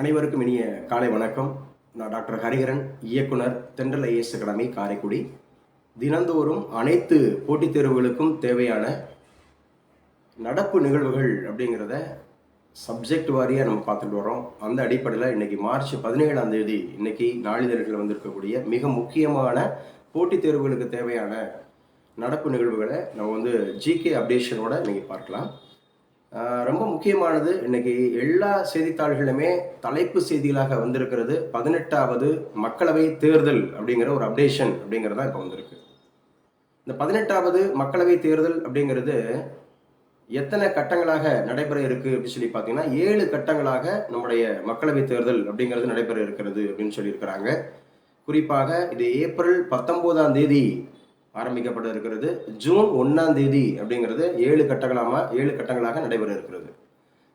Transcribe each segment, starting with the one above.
அனைவருக்கும் இனிய காலை வணக்கம். நான் டாக்டர் ஹரிஹரன், இயக்குனர், தென்றல் ஐஏஎஸ் அகாடமி, காரைக்குடி. தினந்தோறும் அனைத்து போட்டித் தேர்வுகளுக்கும் தேவையான நடப்பு நிகழ்வுகள் அப்படிங்கிறத சப்ஜெக்ட் வாரியாக நம்ம பார்த்துட்டு வரோம். அந்த அடிப்படையில் இன்னைக்கு மார்ச் 17ஆம் தேதி இன்னைக்கு நாளிதழ்களில் வந்திருக்கக்கூடிய மிக முக்கியமான போட்டித் தேர்வுகளுக்கு தேவையான நடப்பு நிகழ்வுகளை நம்ம ஜிகே அப்டேஷனோட இன்னைக்கு பார்க்கலாம். ரொம்ப முக்கியமானது, இன்னைக்கு எல்லா செய்தித்தாள்களுமே தலைப்பு செய்திகளாக வந்திருக்கிறது 18வது மக்களவை தேர்தல் அப்படிங்கிற ஒரு அப்டேஷன் அப்படிங்கிறதா இப்போ வந்திருக்கு. இந்த 18வது மக்களவை தேர்தல் அப்படிங்கிறது எத்தனை கட்டங்களாக நடைபெற இருக்கு அப்படின்னு சொல்லி பார்த்தீங்கன்னா 7 கட்டங்களாக நம்முடைய மக்களவை தேர்தல் அப்படிங்கிறது நடைபெற இருக்கிறது அப்படின்னு சொல்லியிருக்கிறாங்க. குறிப்பாக இது ஏப்ரல் 19ஆம் தேதி ஆரம்பிக்கப்பட இருக்கிறது. ஜூன் 1ஆம் தேதி அப்படிங்கிறது 7 கட்டங்களாக நடைபெற இருக்கிறது.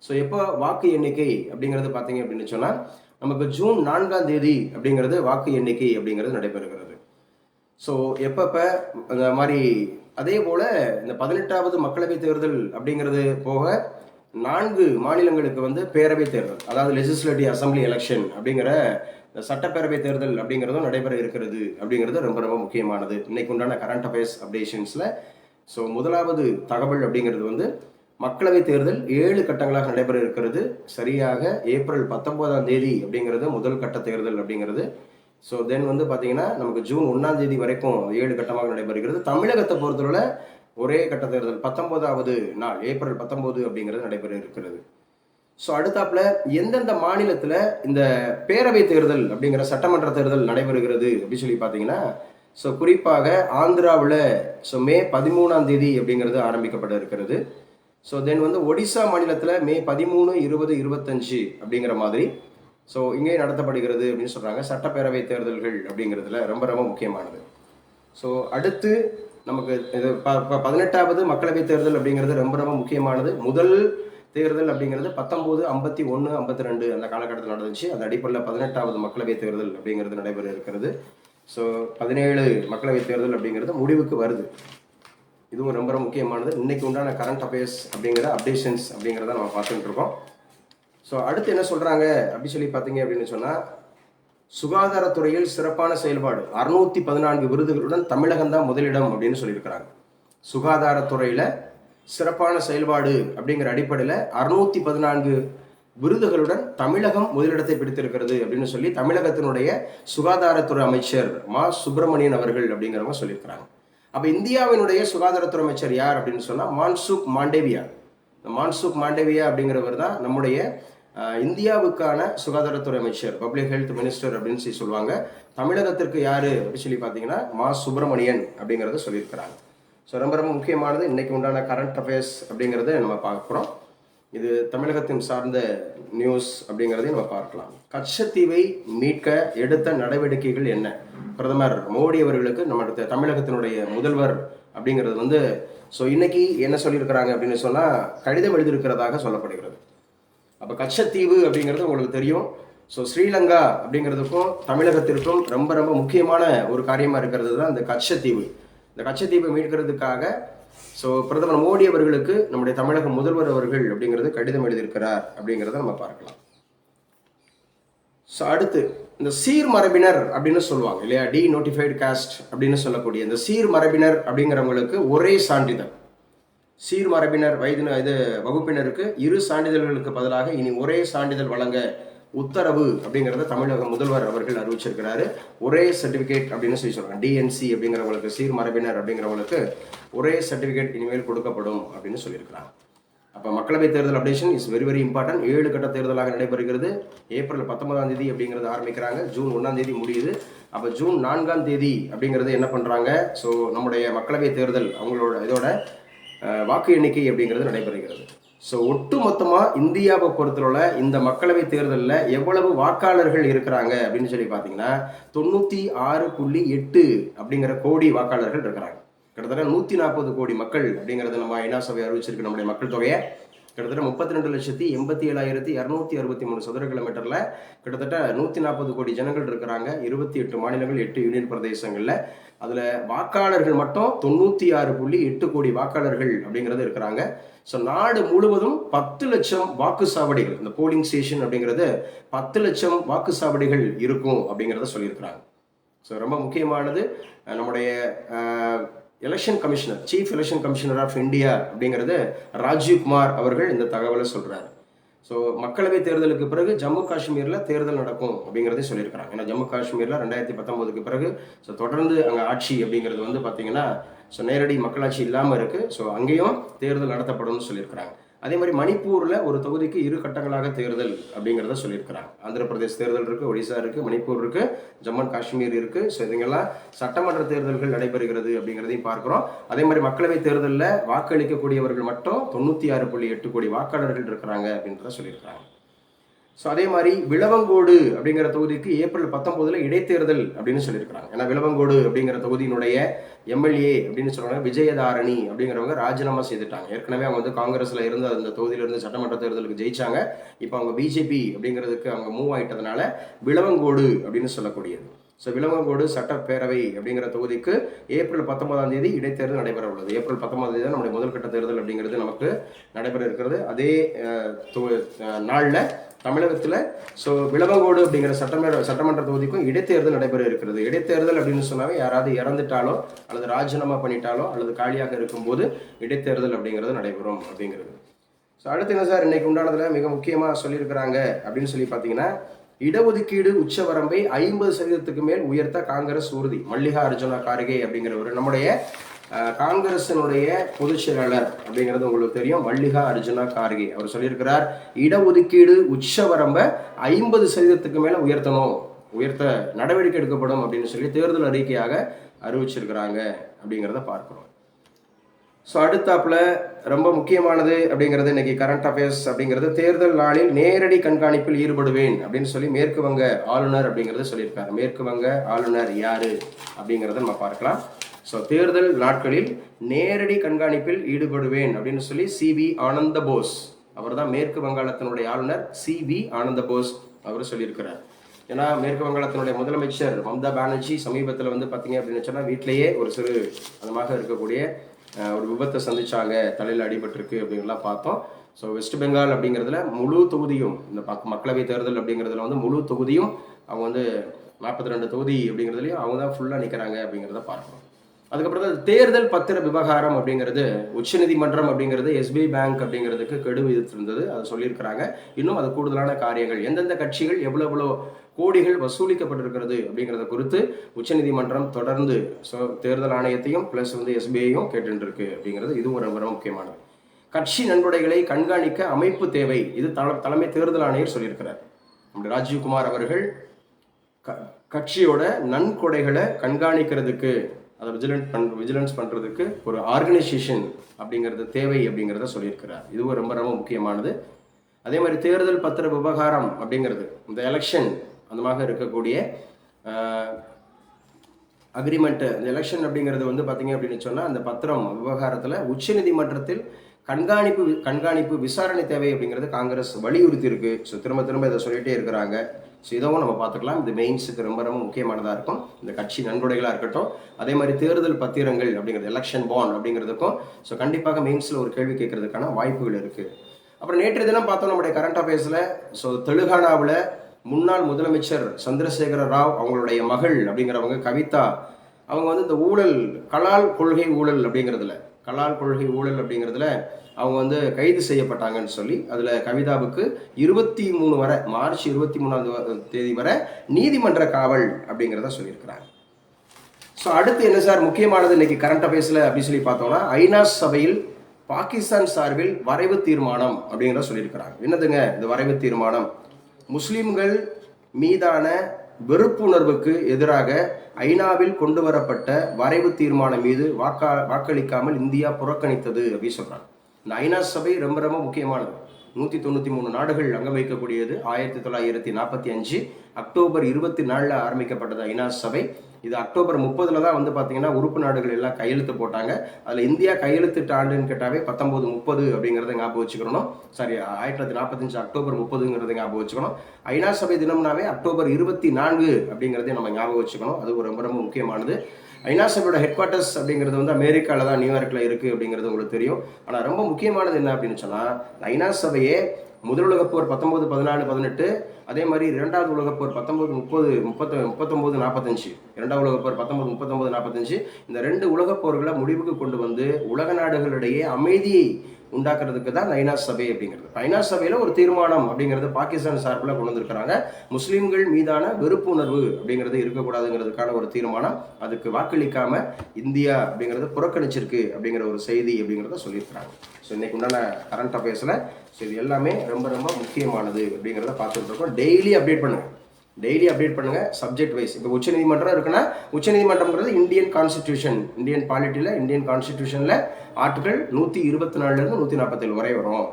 ஸோ எப்போ வாக்கு எண்ணிக்கை அப்படிங்கிறது பார்த்தீங்க அப்படின்னு சொன்னால் நமக்கு ஜூன் 4ஆம் தேதி அப்படிங்கிறது வாக்கு எண்ணிக்கை அப்படிங்கிறது நடைபெறுகிறது. ஸோ எப்பப்போ அந்த மாதிரி அதே போல் இந்த 18வது மக்களவை தேர்தல் அப்படிங்கிறது போக 4 மாநிலங்களுக்கு பேரவை தேர்தல், அதாவது லெஜிஸ்லேட்டிவ் அசம்பிளி எலெக்ஷன் அப்படிங்கிற சட்டப்பேரவை தேர்தல் அப்படிங்கிறதும் நடைபெற இருக்கிறது அப்படிங்கிறது ரொம்ப ரொம்ப முக்கியமானது இன்னைக்கு உண்டான கரண்ட் அஃபேர்ஸ் அப்டேஷன்ஸில். ஸோ முதலாவது தகவல் அப்படிங்கிறது மக்களவை தேர்தல் 7 கட்டங்களாக நடைபெற இருக்கிறது. சரியாக ஏப்ரல் 19ஆம் தேதி அப்படிங்கிறது முதல் கட்ட தேர்தல் அப்படிங்கிறது. ஸோ தென் பார்த்தீங்கன்னா நமக்கு ஜூன் 1ஆம் தேதி வரைக்கும் 7 கட்டமாக நடைபெறுகிறது. தமிழகத்தை பொறுத்தவரை ஒரே கட்ட தேர்தல் 19வது நாள் ஏப்ரல் 19 அப்படிங்கிறது நடைபெற இருக்கிறது. ஸோ அடுத்தாப்புல எந்தெந்த மாநிலத்தில் இந்த பேரவை தேர்தல் அப்படிங்கிற சட்டமன்ற தேர்தல் நடைபெறுகிறது அப்படின்னு சொல்லி பார்த்தீங்கன்னா, ஸோ குறிப்பாக ஆந்திராவில் மே 13ஆம் தேதி அப்படிங்கிறது ஆரம்பிக்கப்பட இருக்கிறது. ஸோ தென் ஒடிசா மாநிலத்தில் மே 13, 20, 25 அப்படிங்கிற மாதிரி ஸோ இங்கே நடத்தப்படுகிறது அப்படின்னு சொல்கிறாங்க. சட்டப்பேரவை தேர்தல்கள் அப்படிங்கிறதுல ரொம்ப ரொம்ப முக்கியமானது. ஸோ அடுத்து நமக்கு இது 18வது மக்களவை தேர்தல் அப்படிங்கிறது ரொம்ப ரொம்ப முக்கியமானது. முதல் தேர்தல் அப்படிங்கிறது 19, 51, 52 அந்த காலகட்டத்தில் நடந்துச்சு. அந்த அடிப்படையில் 18வது மக்களவை தேர்தல் அப்படிங்கிறது நடைபெற இருக்கிறது. ஸோ 17 மக்களவை தேர்தல் அப்படிங்கிறது முடிவுக்கு வருது. இதுவும் ரொம்ப ரொம்ப முக்கியமானது. இன்னைக்கு உண்டான கரண்ட் அஃபேர்ஸ் அப்படிங்கிற அப்டேஷன்ஸ் அப்படிங்கிறத நம்ம பார்த்துட்டு இருக்கோம். ஸோ அடுத்து என்ன சொல்றாங்க அப்படி சொல்லி பார்த்தீங்க அப்படின்னு சொன்னால், சுகாதாரத்துறையில் சிறப்பான செயல்பாடு 614 விருதுகளுடன் தமிழகம் தான் முதலிடம் அப்படின்னு சொல்லியிருக்கிறாங்க. சுகாதாரத்துறையில் சிறப்பான செயல்பாடு அப்படிங்கிற அடிப்படையில் 614 விருதுகளுடன் தமிழகம் முதலிடத்தை பிடித்திருக்கிறது அப்படின்னு சொல்லி தமிழகத்தினுடைய சுகாதாரத்துறை அமைச்சர் மா சுப்பிரமணியன் அவர்கள் அப்படிங்கிறவங்க சொல்லியிருக்கிறாங்க. அப்போ இந்தியாவினுடைய சுகாதாரத்துறை அமைச்சர் யார் அப்படின்னு சொன்னால் மான்சுக் மாண்டேவியா. மான்சுக் மாண்டேவியா அப்படிங்கிறவர் தான் நம்முடைய இந்தியாவுக்கான சுகாதாரத்துறை அமைச்சர், பப்ளிக் ஹெல்த் மினிஸ்டர் அப்படின்னு சொல்லி சொல்லுவாங்க. தமிழகத்திற்கு யாரு அப்படின்னு சொல்லி பார்த்தீங்கன்னா மா சுப்பிரமணியன் அப்படிங்கிறத சொல்லியிருக்கிறாங்க. ஸோ ரொம்ப ரொம்ப முக்கியமானது இன்னைக்கு உண்டான கரண்ட் அஃபேர்ஸ் அப்படிங்கிறத நம்ம பார்க்குறோம். இது தமிழகத்தின் சார்ந்த நியூஸ் அப்படிங்கிறதையும் நம்ம பார்க்கலாம். கச்சத்தீவை மீட்க எடுத்த நடவடிக்கைகள் என்ன? பிரதமர் மோடி அவர்களுக்கு நம்ம தமிழகத்தினுடைய முதல்வர் அப்படிங்கிறது ஸோ இன்னைக்கு என்ன சொல்லியிருக்கிறாங்க அப்படின்னு சொன்னால் கடிதம் எழுதியிருக்கிறதாக சொல்லப்படுகிறது. அப்போ கச்சத்தீவு அப்படிங்கிறது உங்களுக்கு தெரியும். ஸோ ஸ்ரீலங்கா அப்படிங்கிறதுக்கும் தமிழகத்திற்கும் ரொம்ப ரொம்ப முக்கியமான ஒரு காரியமாக இருக்கிறது தான் இந்த கச்சத்தீவு. இந்த கச்சத்தீவை மீட்கிறதுக்காக ஸோ பிரதமர் மோடி அவர்களுக்கு நம்முடைய தமிழக முதல்வர் அவர்கள் அப்படிங்கிறது கடிதம் எழுதியிருக்கிறார் அப்படிங்கிறத நம்ம பார்க்கலாம். ஸோ அடுத்து இந்த சீர் மரபினர் அப்படின்னு சொல்லுவாங்க இல்லையா, டி நோட்டிஃபைடு காஸ்ட் அப்படின்னு சொல்லக்கூடிய இந்த சீர் மரபினர் அப்படிங்கிறவங்களுக்கு ஒரே சான்றிதழ். சீர் மரபினர் வகுப்பினருக்கு 2 சான்றிதழ்களுக்கு பதிலாக இனி ஒரே சான்றிதழ் வழங்க உத்தரவு அப்படிங்கிறத தமிழக முதல்வர் அவர்கள் அறிவிச்சிருக்கிறாரு. ஒரே சர்டிபிகேட் அப்படின்னு சொல்லி சொல்றாங்க. டிஎன்சி அப்படிங்கிறவங்களுக்கு, சீர் மரபினர் அப்படிங்கிறவங்களுக்கு ஒரே சர்டிபிகேட் இனிமேல் கொடுக்கப்படும் அப்படின்னு சொல்லியிருக்கிறாங்க. அப்போ மக்களவை தேர்தல் updation is very very important. 7 கட்ட தேர்தலாக நடைபெறுகிறது. ஏப்ரல் 19ஆம் தேதி அப்படிங்கிறது ஆரம்பிக்கிறாங்க. ஜூன் 1ஆம் தேதி முடியுது. அப்போ ஜூன் 4ஆம் தேதி அப்படிங்கிறது என்ன பண்ணுறாங்க, ஸோ நம்முடைய மக்களவை தேர்தல் அவங்களோட இதோட வாக்கு எண்ணிக்கை அப்படிங்கிறது நடைபெறுகிறது. ஸோ ஒட்டு மொத்தமாக இந்தியாவை பொறுத்தவரை இந்த மக்களவை தேர்தலில் எவ்வளவு வாக்காளர்கள் இருக்கிறாங்க அப்படின்னு சொல்லி பார்த்தீங்கன்னா 96.8 அப்படிங்கிற கோடி வாக்காளர்கள் இருக்கிறாங்க. கிட்டத்தட்ட 140 கோடி மக்கள் அப்படிங்கிறது நம்ம ஐநா சபை அறிவிச்சிருக்கு நம்முடைய மக்கள் தொகையை. கிட்டத்தட்ட 32,87,263 சதுர கிலோமீட்டர்ல கிட்டத்தட்ட 140 கோடி ஜனங்கள் இருக்கிறாங்க. 28 மாநிலங்கள், 8 யூனியன் பிரதேசங்கள்ல. அதுல வாக்காளர்கள் மட்டும் 96.8 கோடி வாக்காளர்கள் அப்படிங்கிறது இருக்கிறாங்க. ஸோ நாடு முழுவதும் 10 லட்சம் வாக்குச்சாவடிகள், இந்த போலிங் ஸ்டேஷன் அப்படிங்கிறது 10 லட்சம் வாக்குச்சாவடிகள் இருக்கும் அப்படிங்கிறத சொல்லியிருக்கிறாங்க. ஸோ ரொம்ப முக்கியமானது. நம்முடைய election commissioner, chief election commissioner of India அப்படிங்கிறது ராஜீவ்குமார் அவர்கள் இந்த தகவலை சொல்றாரு. ஸோ மக்களவை தேர்தலுக்கு பிறகு ஜம்மு காஷ்மீரில் தேர்தல் நடக்கும் அப்படிங்கிறதே சொல்லியிருக்கிறாங்க. ஏன்னா ஜம்மு காஷ்மீரில் 2019 பிறகு ஸோ தொடர்ந்து அங்கே ஆட்சி அப்படிங்கிறது வந்து பார்த்தீங்கன்னா ஸோ நேரடி மக்களாட்சி இல்லாமல் இருக்குது. ஸோ அங்கேயும் தேர்தல் நடத்தப்படும்னு சொல்லியிருக்கிறாங்க. அதே மாதிரி மணிப்பூரில் ஒரு தொகுதிக்கு 2 கட்டங்களாக தேர்தல் அப்படிங்கிறத சொல்லியிருக்கிறாங்க. ஆந்திர பிரதேஷ் தேர்தல் இருக்குது, ஒடிசா இருக்குது, மணிப்பூர் இருக்குது, ஜம்மு அண்ட் காஷ்மீர் இருக்குது. ஸோ இதுங்கெல்லாம் சட்டமன்ற தேர்தல்கள் நடைபெறுகிறது அப்படிங்கிறதையும் பார்க்குறோம். அதே மாதிரி மக்களவை தேர்தலில் வாக்களிக்கக்கூடியவர்கள் மட்டும் 96.8 கோடி வாக்காளர்கள் இருக்கிறாங்க அப்படின்றத சொல்லியிருக்கிறாங்க. ஸோ அதே மாதிரி விளவங்கோடு அப்படிங்கிற தொகுதிக்கு ஏப்ரல் 19 இடைத்தேர்தல் அப்படின்னு சொல்லியிருக்கிறாங்க. ஏன்னா விளவங்கோடு அப்படிங்கிற தொகுதியினுடைய எம்எல்ஏ அப்படின்னு சொல்றாங்க விஜயதாரணி அப்படிங்கிறவங்க ராஜினாமா செய்துட்டாங்க. ஏற்கனவே அவங்க வந்து காங்கிரஸ்ல இருந்து அந்த தொகுதியிலிருந்து சட்டமன்ற தேர்தலுக்கு ஜெயிச்சாங்க. இப்போ அவங்க பிஜேபி அப்படிங்கிறதுக்கு அவங்க மூவ் ஆயிட்டதுனால விளவங்கோடு அப்படின்னு சொல்லக்கூடியது. ஸோ விளவங்கோடு சட்டப்பேரவை அப்படிங்கிற தொகுதிக்கு ஏப்ரல் 19 இடைத்தேர்தல் நடைபெற உள்ளது. ஏப்ரல் 19 தான் நம்முடைய முதல் கட்ட தேர்தல் அப்படிங்கிறது நமக்கு நடைபெற இருக்கிறது. அதே நாளில் தமிழகத்தில் ஸோ விளவங்கோடு அப்படிங்கிற சட்டமன்ற தொகுதிக்கும் இடைத்தேர்தல் நடைபெற இருக்கிறது. இடைத்தேர்தல் அப்படின்னு சொன்னாவே யாராவது இறந்துட்டாலோ அல்லது ராஜினாமா பண்ணிட்டாலோ அல்லது காலியாக இருக்கும்போது இடைத்தேர்தல் அப்படிங்கிறது நடைபெறும் அப்படிங்கிறது. ஸோ அடுத்து என்ன சார் இன்னைக்கு உண்டானதுல மிக முக்கியமாக சொல்லியிருக்கிறாங்க அப்படின்னு சொல்லி பார்த்தீங்கன்னா, இடஒதுக்கீடு உச்சவரம்பை 50% மேல் உயர்த்த காங்கிரஸ் உறுதி. மல்லிகா அர்ஜுனா கார்கே அப்படிங்கிறவர் நம்முடைய காங்கிரசினுடைய பொதுச் செயலாளர் அப்படிங்கிறது உங்களுக்கு தெரியும். மல்லிகா அர்ஜுனா கார்கே அவர் சொல்லியிருக்கிறார், இடஒதுக்கீடு உச்சவரம்பை 50% மேல உயர்த்த நடவடிக்கை எடுக்கப்படும் அப்படின்னு சொல்லி தேர்தல் அறிக்கையாக அறிவிச்சிருக்கிறாங்க அப்படிங்கிறத பார்க்கிறோம். ஸோ அடுத்தாப்புல ரொம்ப முக்கியமானது அப்படிங்கிறது இன்னைக்கு கரண்ட் அஃபேர்ஸ் அப்படிங்கிறது, தேர்தல் நாளில் நேரடி கண்காணிப்பில் ஈடுபடுவேன் அப்படின்னு சொல்லி மேற்கு வங்க ஆளுநர் அப்படிங்கிறத சொல்லியிருக்காரு. மேற்கு வங்க ஆளுநர் யாரு அப்படிங்கிறத நம்ம பார்க்கலாம். ஸோ தேர்தல் நாட்களில் நேரடி கண்காணிப்பில் ஈடுபடுவேன் அப்படின்னு சொல்லி சிவி ஆனந்த போஸ் அவர் தான் மேற்கு வங்காளத்தினுடைய ஆளுநர். சிவி ஆனந்த போஸ் அவர் சொல்லியிருக்கிறார். ஏன்னா மேற்கு வங்காளத்தினுடைய முதலமைச்சர் மம்தா பானர்ஜி சமீபத்தில் வந்து பார்த்தீங்க அப்படின்னு சொன்னால் வீட்டிலேயே ஒரு சிறு அதமாக இருக்கக்கூடிய ஒரு விபத்தை சந்திச்சாங்க, தலையில் அடிபட்டிருக்கு அப்படிங்கலாம் பார்த்தோம். ஸோ வெஸ்ட் பெங்கால் அப்படிங்கிறதுல முழு தொகுதியும் இந்த மக்களவை தேர்தல் அப்படிங்கிறதுல வந்து முழு தொகுதியும் அவங்க வந்து 42 தொகுதி அப்படிங்கிறதுலையும் அவங்க தான் ஃபுல்லாக நிற்கிறாங்க அப்படிங்கிறத பார்க்கணும். அதுக்கப்புறம் தேர்தல் பத்திர விவகாரம் அப்படிங்கிறது உச்சநீதிமன்றம் அப்படிங்கிறது எஸ்பிஐ பேங்க் அப்படிங்கிறதுக்கு கெடு விதித்திருந்தது. அதை சொல்லியிருக்கிறாங்க. இன்னும் அது கூடுதலான காரியங்கள் எந்தெந்த கட்சிகள் எவ்வளோ கோடிகள் வசூலிக்கப்பட்டிருக்கிறது அப்படிங்கிறத குறித்து உச்சநீதிமன்றம் தொடர்ந்து தேர்தல் ஆணையத்தையும் பிளஸ் வந்து எஸ்பிஐயும் கேட்டுருக்கு அப்படிங்கிறது இதுவும் ரொம்ப முக்கியமானது. கட்சி நன்கொடைகளை கண்காணிக்க அமைப்பு தேவை, இது தலைமை தேர்தல் ஆணையர் சொல்லியிருக்கிறார். ராஜீவ்குமார் அவர்கள் கட்சியோட நன்கொடைகளை கண்காணிக்கிறதுக்கு அதை விஜிலன்ஸ் பண்ணுறதுக்கு ஒரு ஆர்கனைசேஷன் அப்படிங்கிறது தேவை அப்படிங்கிறத சொல்லியிருக்கிறார். இதுவும் ரொம்ப முக்கியமானது. அதே மாதிரி தேர்தல் பத்திர விவகாரம் அப்படிங்கிறது இந்த எலெக்ஷன் அந்தமாக இருக்கக்கூடிய அக்ரிமெண்ட், இந்த எலெக்ஷன் அப்படிங்கிறது வந்து பார்த்தீங்க அப்படின்னு சொன்னால் அந்த பத்திரம் விவகாரத்தில் உச்சநீதிமன்றத்தில் கண்காணிப்பு விசாரணை தேவை அப்படிங்கிறது காங்கிரஸ் வலியுறுத்தி இருக்கு. ஸோ திரும்ப இதை சொல்லிட்டே இருக்கிறாங்க. ஸோ இதவும் நம்ம பார்த்துக்கலாம். இது மெயின்ஸுக்கு ரொம்ப முக்கியமானதாக இருக்கும். இந்த கட்சி நன்கொடைகளாக இருக்கட்டும், அதே மாதிரி தேர்தல் பத்திரங்கள் அப்படிங்கிறது எலெக்ஷன் பாண்ட் அப்படிங்கிறதுக்கும் ஸோ கண்டிப்பாக மெயின்ஸில் ஒரு கேள்வி கேட்கறதுக்கான வாய்ப்புகள் இருக்குது. அப்புறம் நேற்று தினம் பார்த்தோம் நம்முடைய கரண்ட் அஃபேர்ஸில். ஸோ தெலுங்கானாவில் முன்னாள் முதலமைச்சர் சந்திரசேகர ராவ் அவங்களுடைய மகள் அப்படிங்கிறவங்க கவிதா அவங்க வந்து இந்த கலால் கொள்கை ஊழல் அப்படிங்கிறதுல அவங்க வந்து கைது செய்யப்பட்டாங்கன்னு சொல்லி அதில் கவிதாவுக்கு 23 வரை மார்ச் 23 வரை நீதிமன்ற காவல் அப்படிங்கிறத சொல்லியிருக்கிறாங்க. ஸோ அடுத்து என்ன சார் முக்கியமானது இன்னைக்கு கரண்ட் அஃபேர்ஸில் அப்படின்னு சொல்லி பார்த்தோம்னா, ஐநா சபையில் பாகிஸ்தான் சார்பில் வரைவு தீர்மானம் அப்படிங்கிறத சொல்லியிருக்கிறாங்க. என்னதுங்க இந்த வரைவு தீர்மானம்? முஸ்லிம்கள் மீதான வெறுப்புணர்வுக்கு எதிராக ஐநாவில் கொண்டு வரப்பட்ட வரைவு தீர்மானம் மீது வாக்களிக்காமல் இந்தியா புறக்கணித்தது அப்படின்னு சொல்றாங்க. இந்த ஐநா சபை ரொம்ப முக்கியமானது. 193 நாடுகள் அங்க வைக்கக்கூடியது. 1945 அக்டோபர் 24 ஆரம்பிக்கப்பட்டது ஐநா சபை. இது அக்டோபர் 30 தான் வந்து பார்த்தீங்கன்னா உறுப்பு நாடுகள் எல்லாம் கையெழுத்து போட்டாங்க. அதில் இந்தியா கையெழுத்திட்ட ஆண்டுன்னு கேட்டாவே 1930 அப்படிங்கிறத ஞாபகம் வச்சுக்கணும். சாரி, 1945 அக்டோபர் 30ங்கிறத ஞாபகம் வச்சுக்கணும். ஐநா சபை தினம்னாவே அக்டோபர் 24 அப்படிங்கிறதையும் நம்ம ஞாபகம் வச்சுக்கணும். அது ரொம்ப ரொம்ப முக்கியமானது. ஐநா சபையோட ஹெட் குவார்ட்டர்ஸ் அப்படிங்கிறது வந்து அமெரிக்காவில் தான், நியூயார்க்கில் இருக்குது அப்படிங்கிறது உங்களுக்கு தெரியும். ஆனால் ரொம்ப முக்கியமானது என்ன அப்படின்னு சொன்னால், ஐநா சபையே முதல் உலகப்போர் 19, 14, 18, அதே மாதிரி இரண்டாவது உலகப்போர் 19, 30, 39, 45, இரண்டாவது உலகப்போர் 19, 39, 45, இந்த 2 உலகப்போர்களை முடிவுக்கு கொண்டு வந்து உலக நாடுகளிடையே அமைதியை உண்டாக்குறதுக்கு தான் ஐநா சபை அப்படிங்கிறது. ஐநா சபையில் ஒரு தீர்மானம் அப்படிங்கிறது பாகிஸ்தான் சார்பில் கொண்டு வந்திருக்கிறாங்க. முஸ்லீம்கள் மீதான வெறுப்பு உணர்வு அப்படிங்கிறது இருக்கக்கூடாதுங்கிறதுக்கான ஒரு தீர்மானம். அதுக்கு வாக்களிக்காம இந்தியா அப்படிங்கிறத புறக்கணிச்சிருக்கு அப்படிங்கிற ஒரு செய்தி அப்படிங்கிறத சொல்லியிருக்கிறாங்க. ஸோ இன்னைக்கு உண்டான கரண்ட் அஃபேர்ஸில் ஸோ இது எல்லாமே ரொம்ப ரொம்ப முக்கியமானது அப்படிங்கிறத பார்த்துட்டு இருக்கோம். டெய்லி அப்டேட் பண்ணுங்க சப்ஜெக்ட் வைஸ். இப்போ உச்சநீதிமன்றம் இருக்குன்னா, உச்சநீதிமன்றம்ங்கிறது இந்தியன் கான்ஸ்டிடியூஷன், இந்தியன் பாலிட்டியில் இந்தியன் கான்ஸ்டிடியூஷனில் ஆர்டிகல் 124 147 வரை வரும்.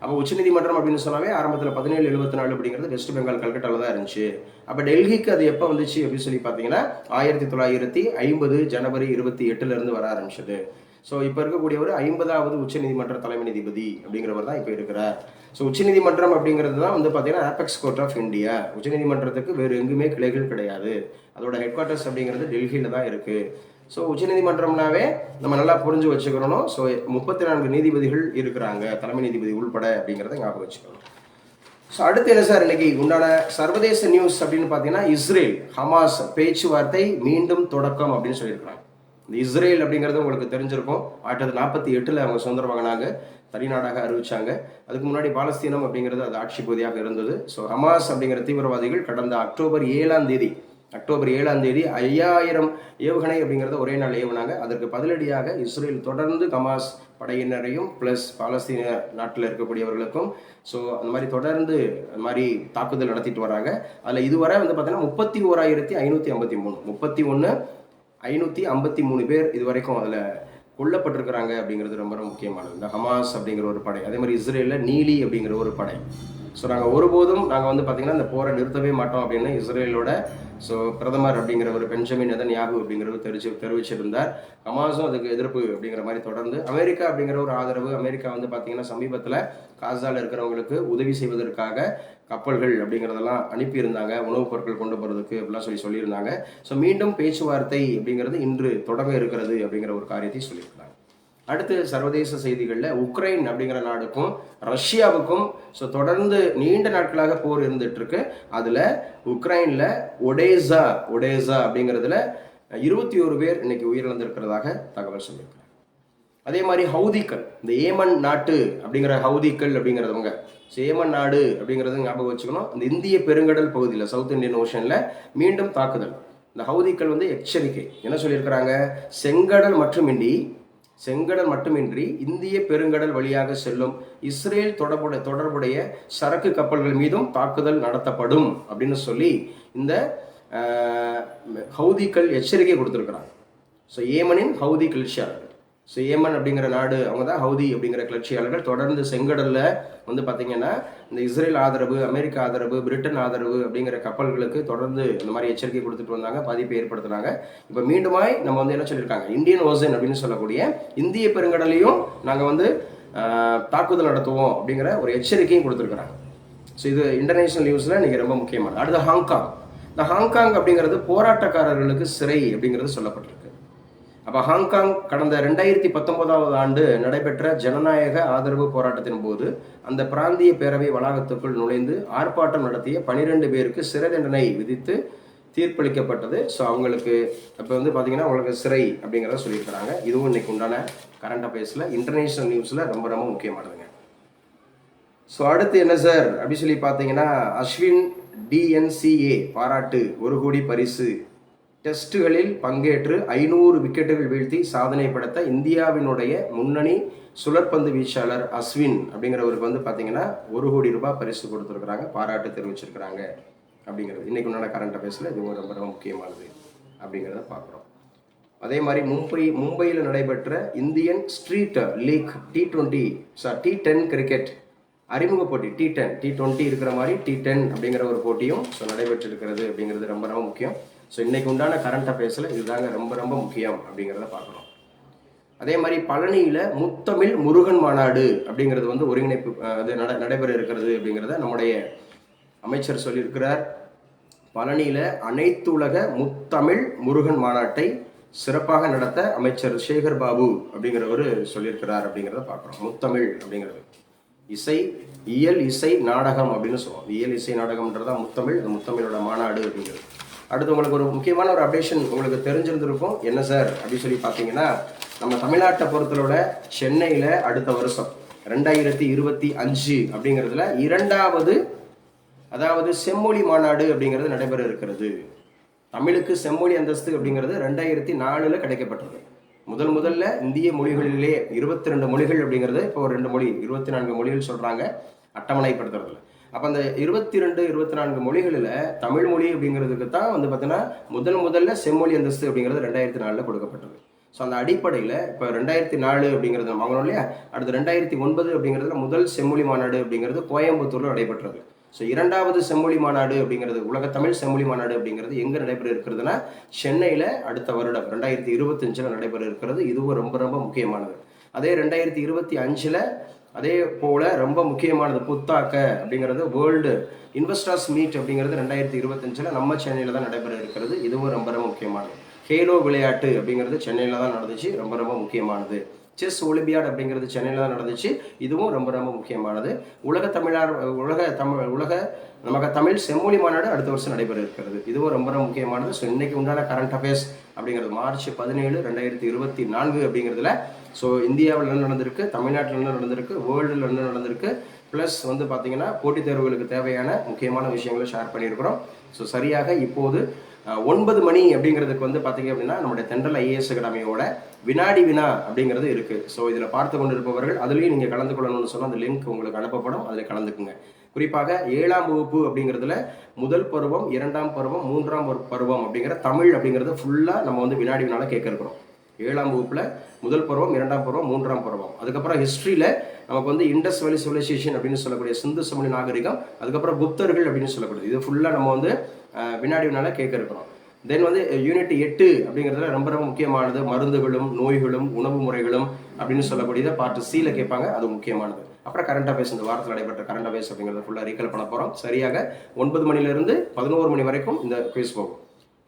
அப்போ உச்சநீதிமன்றம் அப்படின்னு சொன்னாவே ஆரம்பத்தில் 1774 அப்படிங்கிறது வெஸ்ட் பெங்கால் கல்கட்டாவில் தான் இருந்துச்சு. அப்போ டெல்லிக்கு அது எப்போ வந்துச்சு அப்படின்னு சொல்லி பார்த்தீங்கன்னா 1950 ஜனவரி 28 வர ஆரம்பிச்சது. ஸோ இப்போ இருக்கக்கூடியவர் 50வது உச்சநீதிமன்ற தலைமை நீதிபதி அப்படிங்கிறவர் தான் இப்போ இருக்கிறார். ஸோ உச்சநீதிமன்றம் அப்படிங்கிறது தான் வந்து பார்த்தீங்கன்னா ஆபெக்ஸ் கோர்ட் ஆஃப் இந்தியா. உச்சநீதிமன்றத்துக்கு வேறு எங்குமே கிளைகள் கிடையாது. அதோட ஹெட் குவார்ட்டர்ஸ் அப்படிங்கிறது டெல்லியில் தான் இருக்குது. ஸோ உச்சநீதிமன்றம்னாவே நம்ம நல்லா புரிஞ்சு வச்சுக்கிறணும். ஸோ 34 நீதிபதிகள் இருக்கிறாங்க, தலைமை நீதிபதி உள்பட அப்படிங்கிறத ஞாபகம் வச்சுக்கணும். ஸோ அடுத்து என்ன சார் இன்னைக்கு உண்டான சர்வதேச நியூஸ் அப்படின்னு பார்த்தீங்கன்னா, இஸ்ரேல் ஹமாஸ் பேச்சுவார்த்தை மீண்டும் தொடக்கம் அப்படின்னு சொல்லியிருக்கிறாங்க. இந்த இஸ்ரேல் அப்படிங்கிறது உங்களுக்கு தெரிஞ்சிருக்கும். 1948 அவங்க சுதந்திரம் வாங்கினாங்க, தனிநாடாக அறிவிச்சாங்க. அதுக்கு முன்னாடி பாலஸ்தீனம் அப்படிங்கிறது அது ஆட்சி பகுதியாக இருந்தது. ஸோ ஹமாஸ் அப்படிங்கிற தீவிரவாதிகள் கடந்த அக்டோபர் 7 5000 ஏவுகணை அப்படிங்கிறத ஒரே நாள் ஏவுனாங்க. அதற்கு பதிலடியாக இஸ்ரேல் தொடர்ந்து ஹமாஸ் படையினரையும் ப்ளஸ் பாலஸ்தீன நாட்டில் இருக்கக்கூடியவர்களுக்கும் ஸோ அந்த மாதிரி தொடர்ந்து அந்த மாதிரி தாக்குதல் நடத்திட்டு வராங்க. அதில் இதுவரை வந்து பார்த்தீங்கன்னா 31,553 பேர் இது வரைக்கும் அதில் கொல்லப்பட்டிருக்கிறாங்க அப்படிங்கிறது ரொம்ப ரொம்ப முக்கியமானது. இந்த ஹமாஸ் அப்படிங்கிற ஒரு படை, அதே மாதிரி இஸ்ரேலில் நீலி அப்படிங்கிற ஒரு படை. ஸோ நாங்கள் ஒருபோதும் நாங்கள் வந்து பார்த்தீங்கன்னா இந்த போரை நிறுத்தவே மாட்டோம் அப்படின்னு இஸ்ரேலோட ஸோ பிரதமர் அப்படிங்கிற ஒரு பெஞ்சமின் நெதன்யாகு அப்படிங்கிறவர் தெரிவிச்சிருந்தார். ஹமாஸும் அதுக்கு எதிர்ப்பு அப்படிங்கிற மாதிரி தொடர்ந்து அமெரிக்கா அப்படிங்கிற ஒரு ஆதரவு. அமெரிக்கா வந்து பார்த்தீங்கன்னா சமீபத்தில் காசாவில் இருக்கிறவங்களுக்கு உதவி செய்வதற்காக கப்பல்கள் அப்படிங்கிறதெல்லாம் அனுப்பியிருந்தாங்க, உணவுப் பொருட்கள் கொண்டு போகிறதுக்கு அப்படிலாம் சொல்லியிருந்தாங்க. ஸோ மீண்டும் பேச்சுவார்த்தை அப்படிங்கிறது இன்று தொடங்க இருக்கிறது அப்படிங்கிற ஒரு காரியத்தை சொல்லியிருக்கிறாங்க. அடுத்து சர்வதேச செய்திகளில் உக்ரைன் அப்படிங்கிற நாடுக்கும் ரஷ்யாவுக்கும் ஸோ தொடர்ந்து நீண்ட நாட்களாக போர் இருந்துட்டு இருக்கு. அதில் உக்ரைனில் ஒடேசா அப்படிங்கிறதுல 21 பேர் இன்னைக்கு உயிரிழந்திருக்கிறதாக தகவல் சொல்லியிருக்கிறாங்க. அதே மாதிரி ஹவுதிக்கள், இந்த ஏமன் நாட்டு அப்படிங்கிற ஹவுதிக்கள் அப்படிங்கிறவங்க, ஏமன் நாடு அப்படிங்கிறது ஞாபகம் வச்சுக்கணும். இந்த இந்திய பெருங்கடல் பகுதியில் சவுத் இந்தியன் ஓஷனில் மீண்டும் தாக்குதல். இந்த ஹவுதிக்கள் வந்து எச்சரிக்கை என்ன சொல்லியிருக்கிறாங்க, செங்கடல் மட்டுமின்றி இந்திய பெருங்கடல் வழியாக செல்லும் இஸ்ரேல் தொடர்புடைய சரக்கு கப்பல்கள் மீதும் தாக்குதல் நடத்தப்படும் அப்படின்னு சொல்லி இந்த ஹவுதிக்கள் எச்சரிக்கை கொடுத்துருக்குறாங்க. ஸோ ஏமனின் ஹவுதி கிளர்ச்சியாளர்கள், ஸோ ஏமன் அப்படிங்கிற நாடு அவங்க தான் ஹவுதி அப்படிங்கிற கிளர்ச்சியாளர்கள் தொடர்ந்து செங்கடலில் வந்து பார்த்தீங்கன்னா இந்த இஸ்ரேல் ஆதரவு, அமெரிக்கா ஆதரவு, பிரிட்டன் ஆதரவு அப்படிங்கிற கப்பல்களுக்கு தொடர்ந்து இந்த மாதிரி எச்சரிக்கை கொடுத்துட்டு வந்தாங்க, பாதிப்பை ஏற்படுத்தினாங்க. இப்போ மீண்டுமாய் நம்ம வந்து என்ன சொல்லியிருக்காங்க, இந்தியன் ஓசன் அப்படின்னு சொல்லக்கூடிய இந்திய பெருங்கடலையும் நாங்கள் வந்து தாக்குதல் நடத்துவோம் அப்படிங்கிற ஒரு எச்சரிக்கையும் கொடுத்துருக்குறாங்க. ஸோ இது இன்டர்நேஷனல் நியூஸில் இன்றைக்கி ரொம்ப முக்கியமானது. அடுத்து ஹாங்காங். இந்த ஹாங்காங் அப்படிங்கிறது போராட்டக்காரர்களுக்கு சிறை அப்படிங்கிறது சொல்லப்பட்டிருக்கு. அப்போ ஹாங்காங் கடந்த 2019 ஆண்டு நடைபெற்ற ஜனநாயக ஆதரவு போராட்டத்தின் போது அந்த பிராந்திய பேரவை வளாகத்துக்குள் நுழைந்து ஆர்ப்பாட்டம் நடத்திய 12 பேருக்கு சிறை தண்டனை விதித்து தீர்ப்பளிக்கப்பட்டது. ஸோ அவங்களுக்கு இப்போ வந்து பார்த்தீங்கன்னா அவங்களுக்கு சிறை அப்படிங்கிறத சொல்லியிருக்கிறாங்க. இதுவும் இன்னைக்கு உண்டான கரண்ட் அஃபேர்ஸில் இன்டர்நேஷனல் நியூஸில் ரொம்ப ரொம்ப முக்கியமானதுங்க. ஸோ அடுத்து என்ன சார் அப்படி சொல்லி பார்த்தீங்கன்னா, அஸ்வின் DNCA பாராட்டு 1 கோடி பரிசு. டெஸ்ட்டுகளில் பங்கேற்று 500 விக்கெட்டுகள் வீழ்த்தி சாதனை படைத்த இந்தியாவினுடைய முன்னணி சுழற்பந்து வீச்சாளர் அஸ்வின் அப்படிங்கிறவருக்கு வந்து பார்த்தீங்கன்னா 1 கோடி ரூபாய் பரிசு கொடுத்துருக்குறாங்க, பாராட்டு தெரிவிச்சிருக்கிறாங்க அப்படிங்கிறது இன்னைக்கு உண்டான கரண்ட் அஃபேர்ஸில் இது ரொம்ப ரொம்ப முக்கியமானது அப்படிங்கிறத பார்க்குறோம். அதே மாதிரி மும்பையில் நடைபெற்ற Indian street league T10 cricket அறிமுக போட்டி T10 T20 இருக்கிற மாதிரி T10 அப்படிங்கிற ஒரு போட்டியும் ஸோ நடைபெற்று இருக்கிறது அப்படிங்கிறது ரொம்ப ரொம்ப முக்கியம். ஸோ இன்னைக்கு உண்டான கரண்ட் அஃபேர்ஸில் இதுதாங்க ரொம்ப ரொம்ப முக்கியம் அப்படிங்கிறத பார்க்கணும். அதே மாதிரி பழனியில் முத்தமிழ் முருகன் மாநாடு அப்படிங்கிறது வந்து ஒருங்கிணைப்பு அது நடைபெற இருக்கிறது அப்படிங்கிறத நம்முடைய அமைச்சர் சொல்லியிருக்கிறார். பழனியில் அனைத்துலக முத்தமிழ் முருகன் மாநாட்டை சிறப்பாக நடத்த அமைச்சர் சேகர் பாபு அப்படிங்கிறவர் சொல்லியிருக்கிறார் அப்படிங்கிறத பார்க்குறோம். முத்தமிழ் அப்படிங்கிறது இசை, இயல், இசை, நாடகம் அப்படின்னு சொல்லுவோம். இயல், இசை, நாடகம்ன்றதான் முத்தமிழ். அந்த முத்தமிழோட மாநாடு அப்படிங்கிறது. அடுத்து உங்களுக்கு ஒரு முக்கியமான ஒரு அப்டேஷன் உங்களுக்கு தெரிஞ்சிருந்திருக்கும். என்ன சார் அப்படின்னு சொல்லி பார்த்தீங்கன்னா, நம்ம தமிழ்நாட்டை பொறுத்தளவுல சென்னையில் அடுத்த வருஷம் 2025 அப்படிங்கிறதுல இரண்டாவது அதாவது செம்மொழி மாநாடு அப்படிங்கிறது நடைபெற இருக்கிறது. தமிழுக்கு செம்மொழி அந்தஸ்து அப்படிங்கிறது 2004 கிடைக்கப்பட்டது. முதல்ல இந்திய மொழிகளிலே 22 மொழிகள் அப்படிங்கிறது இப்போ 2 மொழி 24 மொழிகள் சொல்றாங்க அட்டவணைப்படுத்துறதுல. அப்போ அந்த 22 24 மொழிகளில் தமிழ் மொழி அப்படிங்கிறதுக்கு தான் வந்து பார்த்தீங்கன்னா முதல்ல செம்மொழி அந்தஸ்து அப்படிங்கிறது 2004 கொடுக்கப்பட்டது. ஸோ அந்த அடிப்படையில் இப்போ 2004 அப்படிங்கிறது நம்ம வாங்கணும் இல்லையா. அடுத்து 2009 அப்படிங்கிறதுல முதல் செம்மொழி மாநாடு அப்படிங்கிறது கோயம்புத்தூரில் நடைபெற்றது. ஸோ இரண்டாவது செம்மொழி மாநாடு அப்படிங்கிறது உலக தமிழ் செம்மொழி மாநாடு அப்படிங்கிறது எங்கே நடைபெற இருக்கிறதுனா சென்னையில் அடுத்த வருடம் 2025 நடைபெற இருக்கிறது. இதுவும் ரொம்ப ரொம்ப முக்கியமானது. அதே 2025 அதே போல ரொம்ப முக்கியமானது புத்தாக்க அப்படிங்கிறது வேர்ல்டு இன்வெஸ்டர்ஸ் மீட் அப்படிங்கிறது 2025 நம்ம சென்னையில் தான் நடைபெற இருக்கிறது. இதுவும் ரொம்ப ரொம்ப முக்கியமானது. ஹேலோ விளையாட்டு அப்படிங்கிறது சென்னையில் தான் நடந்துச்சு. ரொம்ப ரொம்ப முக்கியமானது. செஸ் ஒலிம்பியாட் அப்படிங்கிறது சென்னையில் தான் நடந்துச்சு. இதுவும் ரொம்ப ரொம்ப முக்கியமானது. உலக நமக்கு தமிழ் செம்மொழி மாநாடு அடுத்த வருஷம் நடைபெற இருக்கிறது. இதுவும் ரொம்ப ரொம்ப முக்கியமானது. ஸோ இன்னைக்கு உண்டான கரண்ட் அஃபேர்ஸ் அப்படிங்கிறது மார்ச் 17 2024 அப்படிங்கிறதுல ஸோ இந்தியாவில் என்ன நடந்திருக்கு, தமிழ்நாட்டில் என்ன நடந்திருக்கு, வேர்ல்டில் என்ன நடந்திருக்கு, ப்ளஸ் வந்து பார்த்தீங்கன்னா போட்டித் தேர்வுகளுக்கு தேவையான முக்கியமான விஷயங்களை ஷேர் பண்ணியிருக்கிறோம். ஸோ சரியாக இப்போது 9 மணி அப்படிங்கிறதுக்கு வந்து பார்த்தீங்க அப்படின்னா நம்முடைய தென்றல் ஐஏஎஸ் அகாடமியோட வினாடி வினா அப்படிங்கிறது இருக்குது. ஸோ இதில் பார்த்து கொண்டு இருப்பவர்கள் அதுலேயும் நீங்கள் கலந்து கொள்ளணும்னு சொன்னால் அந்த லிங்க் உங்களுக்கு அனுப்பப்படும். அதில் கலந்துக்குங்க. குறிப்பாக 7ஆம் வகுப்பு அப்படிங்கிறதுல முதல் பருவம், 2ஆம் பருவம், 3ஆம் பருவம் அப்படிங்கிற தமிழ் அப்படிங்கிறது ஃபுல்லாக நம்ம வந்து வினாடி வினால கேட்க இருக்கிறோம். 7ஆம் வகுப்பில் முதல் பருவம், 2ஆம் பருவம், 3ஆம் பருவம். அதுக்கப்புறம் ஹிஸ்ட்ரியில் நமக்கு வந்து இண்டஸ் வேலி சிவிலைசேஷன் அப்படின்னு சொல்லக்கூடிய சிந்து சமவெளி நாகரிகம், அதுக்கப்புறம் குப்தர்கள் அப்படின்னு சொல்லக்கூடியது. இது ஃபுல்லாக நம்ம வந்து வினாடி வினால கேட்க இருக்கிறோம். தென் வந்து யூனிட் 8 அப்படிங்கிறதுல ரொம்ப ரொம்ப முக்கியமானது மருந்துகளும் நோய்களும் உணவு முறைகளும் அப்படின்னு சொல்லக்கூடியதை பார்ட் Cல கேட்பாங்க. அது முக்கியமானது. அப்புறம் கரண்ட் அஃபேர்ஸ் இந்த வாரத்தில் நடைபெற்ற கரண்ட் அஃபேர்ஸ் அப்படிங்கிறத ஃபுல்லாக ரீகால் பண்ண போகிறோம். சரியாக 9 மணிலிருந்து 11 மணி வரைக்கும் இந்த குவிஸ் போகும்.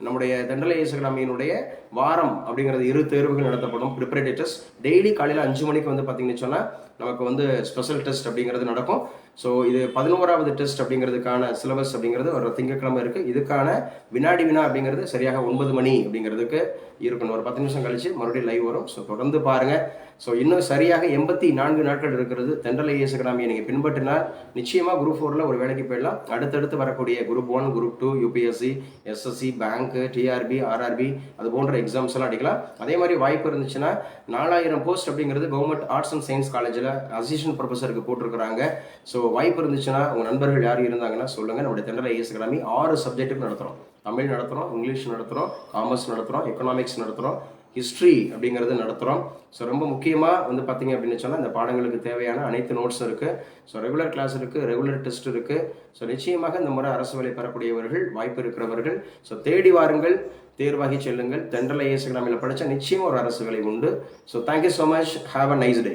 நம்முடைய தென்றல் ஐஏஎஸ் அகாடமியினுடைய வாரம் அப்படிங்கிறது 2 தேர்வுகள் நடத்தப்படும். ப்ரிப்பரேட்டரி டெஸ்ட் டெய்லி காலையில் 5 மணிக்கு வந்து பார்த்தீங்கன்னு சொன்னால் நமக்கு வந்து ஸ்பெஷல் டெஸ்ட் அப்படிங்கிறது நடக்கும். ஸோ இது 11வது டெஸ்ட் அப்படிங்கிறதுக்கான சிலபஸ் அப்படிங்கிறது ஒரு திங்கட்கிழமை இருக்குது. இதுக்கான வினாடி வினா அப்படிங்கிறது சரியாக 9 மணி அப்படிங்கிறதுக்கு இருக்கணும். ஒரு 10 நிமிஷம் கழிச்சு மறுபடியும் லைவ் வரும். ஸோ தொடர்ந்து பாருங்கள். ஸோ இன்னும் சரியாக 84 நாட்கள் இருக்கிறது. தென்றல் ஐஏஎஸ் அகாடமியை நீங்கள் பின்பற்றினால் நிச்சயமாக குரூப் 4ல் ஒரு வேலைக்கு போயிடலாம். அடுத்தடுத்து வரக்கூடிய குரூப் 1, குரூப் 2, யூபிஎஸ்சி, எஸ்எஸ்சி, பேங்க்கு, டிஆர்பி, ஆர்ஆர்பி அது போன்ற எக்ஸாம்ஸ் எல்லாம் அடிக்கலாம். அதே மாதிரி வாய்ப்பு இருந்துச்சுன்னா 4000 போஸ்ட் அப்படிங்கிறது கவர்மெண்ட் ஆர்ட்ஸ் அண்ட் சயின்ஸ் காலேஜில் அசிஸ்டன்ட் ப்ரொஃபஸருக்கு போட்டிருக்கிறாங்க. ஸோ வாய்ப்பு இருந்துச்சுன்னா உங்கள் நண்பர்கள் யார் இருந்தாங்கன்னா சொல்லுங்கள். நம்முடைய தென்றல் ஐஏஎஸ் அகாடமி 6 சப்ஜெக்ட்டுக்கு நடத்துகிறோம். தமிழ் நடத்துகிறோம், இங்கிலீஷ் நடத்துகிறோம், காமர்ஸ் நடத்துகிறோம், எக்கனாமிக்ஸ் நடத்துகிறோம், ஹிஸ்ட்ரி அப்படிங்கிறது நடத்துகிறோம். ஸோ ரொம்ப முக்கியமாக வந்து பார்த்தீங்க அப்படின்னு சொன்னால் இந்த பாடங்களுக்கு தேவையான அனைத்து நோட்ஸும் இருக்குது. ஸோ ரெகுலர் கிளாஸ் இருக்குது, ரெகுலர் டெஸ்ட் இருக்குது. ஸோ நிச்சயமாக இந்த முறை அரசு வேலை பெறக்கூடியவர்கள், வாய்ப்பு இருக்கிறவர்கள் ஸோ தேடி வாருங்கள், தேர்வாகி செல்லுங்கள். தென்றல் ஐஏஎஸ் அகாடமியில் படித்தா நிச்சயமாக ஒரு அரசு வேலை உண்டு. So thank you so much. Have a nice day.